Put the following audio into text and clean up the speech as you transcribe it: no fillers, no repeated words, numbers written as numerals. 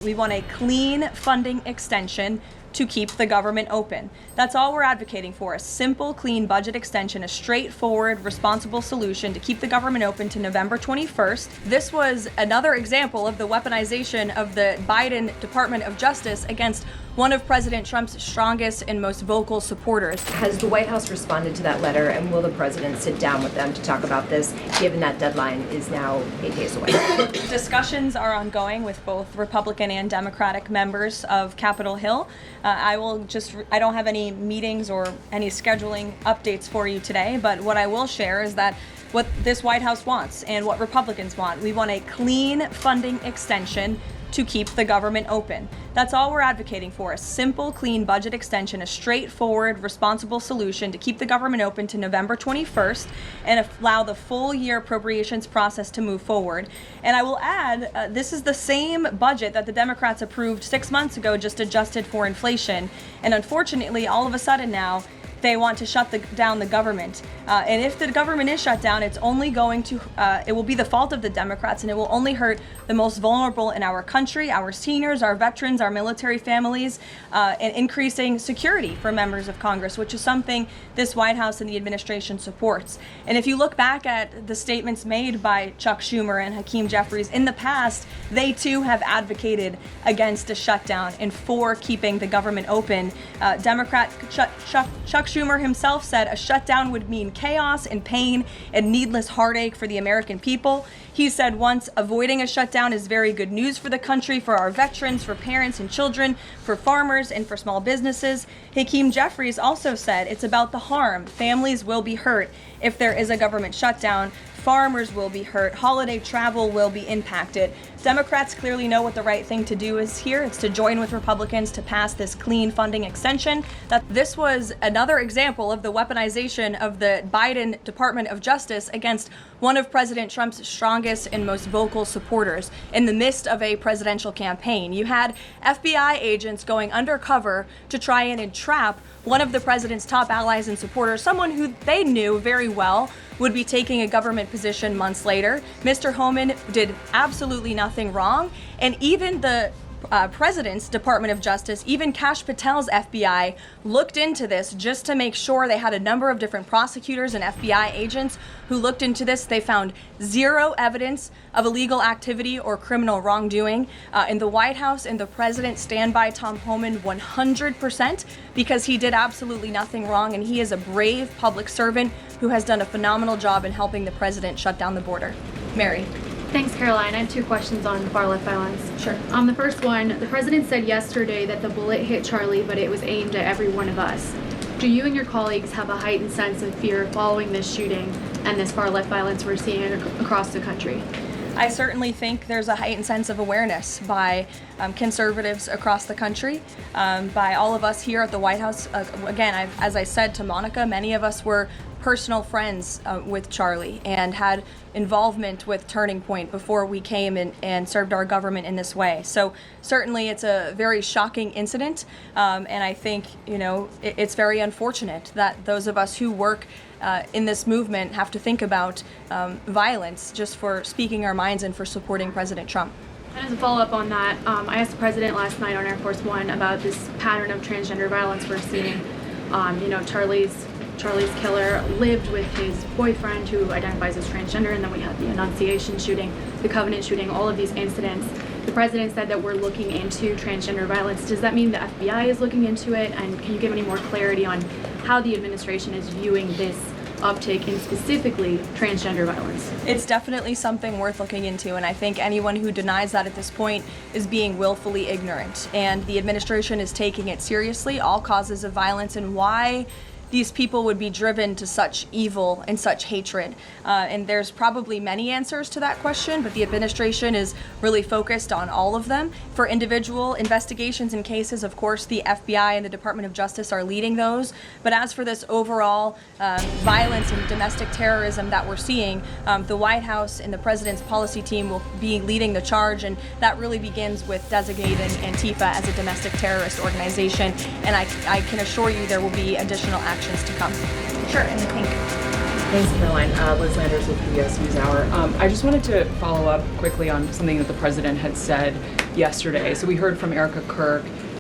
We want a clean funding extension to keep the government open. That's all we're advocating for, a simple, clean budget extension, a straightforward, responsible solution to keep the government open to November 21st. This was another example of the weaponization of the Biden Department of Justice against one of President Trump's strongest and most vocal supporters. Has the White House responded to that letter, and will the president sit down with them to talk about this, given that deadline is now 8 days away? Discussions are ongoing with both Republican and Democratic members of Capitol Hill. I don't have any meetings or any scheduling updates for you today, but what I will share is that what this White House wants and what Republicans want, we want a clean funding extension to keep the government open. That's all we're advocating for, a simple, clean budget extension, a straightforward, responsible solution to keep the government open to November 21st and allow the full year appropriations process to move forward. And I will add, this is the same budget that the Democrats approved 6 months ago, just adjusted for inflation. And unfortunately, all of a sudden now, they want to shut down the government. And if the government is shut down, it's only going to, it will be the fault of the Democrats, and it will only hurt the most vulnerable in our country, our seniors, our veterans, our military families, and increasing security for members of Congress, which is something this White House and the administration supports. And if you look back at the statements made by Chuck Schumer and Hakeem Jeffries in the past, they too have advocated against a shutdown and for keeping the government open. Democrat Chuck Schumer himself said a shutdown would mean chaos and pain and needless heartache for the American people. He said once, avoiding a shutdown is very good news for the country, for our veterans, for parents and children, for farmers, and for small businesses. Hakeem Jeffries also said it's about the harm. Families will be hurt if there is a government shutdown. Farmers will be hurt. Holiday travel will be impacted. Democrats clearly know what the right thing to do is here. It's to join with Republicans to pass this clean funding extension. This was another example of the weaponization of the Biden Department of Justice against one of President Trump's strongest and most vocal supporters in the midst of a presidential campaign. You had FBI agents going undercover to try and entrap one of the president's top allies and supporters, someone who they knew very well would be taking a government position months later. Mr. Homan did absolutely nothing wrong, and even the President's Department of Justice, even Kash Patel's FBI, looked into this just to make sure. They had a number of different prosecutors and FBI agents who looked into this. They found zero evidence of illegal activity or criminal wrongdoing. In the White House and the President stand by Tom Homan 100% because he did absolutely nothing wrong, and he is a brave public servant who has done a phenomenal job in helping the president shut down the border. Mary. Thanks, Karoline. I have two questions on far-left violence. Sure. The first one, the president said yesterday that the bullet hit Charlie, but it was aimed at every one of us. Do you and your colleagues have a heightened sense of fear following this shooting and this far-left violence we're seeing across the country? I certainly think there's a heightened sense of awareness by conservatives across the country, by all of us here at the White House. Again, as I said to Monica, many of us were personal friends with Charlie and had involvement with Turning Point before we came and served our government in this way. So certainly it's a very shocking incident, and I think it's very unfortunate that those of us who work in this movement have to think about violence just for speaking our minds and for supporting President Trump. And as a follow-up on that, I asked the president last night on Air Force One about this pattern of transgender violence we're seeing. Charlie's killer lived with his boyfriend who identifies as transgender, and then we had the Annunciation shooting, the Covenant shooting, all of these incidents. The president said that we're looking into transgender violence. Does that mean the FBI is looking into it? And can you give any more clarity on how the administration is viewing this uptick in specifically transgender violence? It's definitely something worth looking into, and I think anyone who denies that at this point is being willfully ignorant. And the administration is taking it seriously, all causes of violence, and why these people would be driven to such evil and such hatred. And there's probably many answers to that question, but the administration is really focused on all of them. For individual investigations and cases, of course, the FBI and the Department of Justice are leading those. But as for this overall violence and domestic terrorism that we're seeing, the White House and the president's policy team will be leading the charge, and that really begins with designating Antifa as a domestic terrorist organization. And I can assure you there will be additional actions to come. Sure, and I think. Thanks, Caroline. Liz Landers with PBS NewsHour. I just wanted to follow up quickly on something that the president had said yesterday. So we heard from Erica Kirk